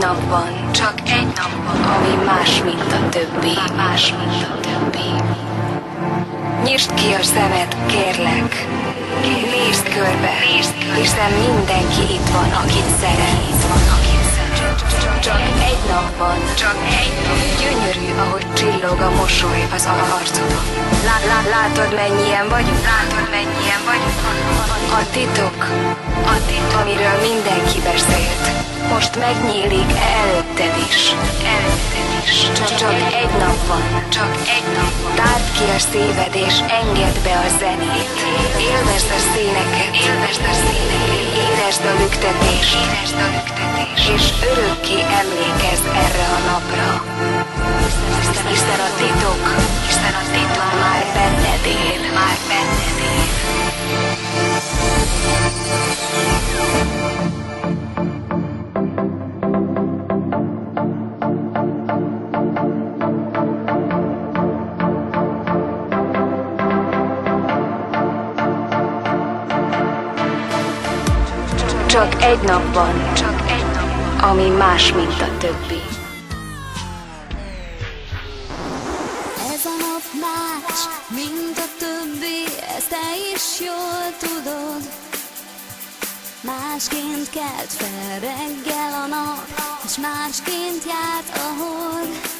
nap van, csak egy nap van, ami más, mint a többi, más, mint a többi. Nyisd ki a szemed, kérlek, nézd körbe, hiszen mindenki itt van, akit szeretsz. Csak egy nap van, csak egy nap. Gyönyörű, ahogy csillog a mosoly az arcodon. Látod, mennyien vagyunk? Látod, mennyien vagyunk? A titok, amiről mindenki beszélt, most megnyílik előtted is. Csak egy nap van, csak egy nap van. Tárd ki a szíved és engedd be a zenét. Élvezd a színeket, érezd a lüktetést, és örökké emlékezz erre a napra. Hiszen a titok már benned él, már benned él. Csak egy nap van, csak egy nap, ami más, mint a többi. Ez a nap más, mint a többi, ezt te is jól tudod. Másként kelt fel reggel a nap, és másként járt a hold.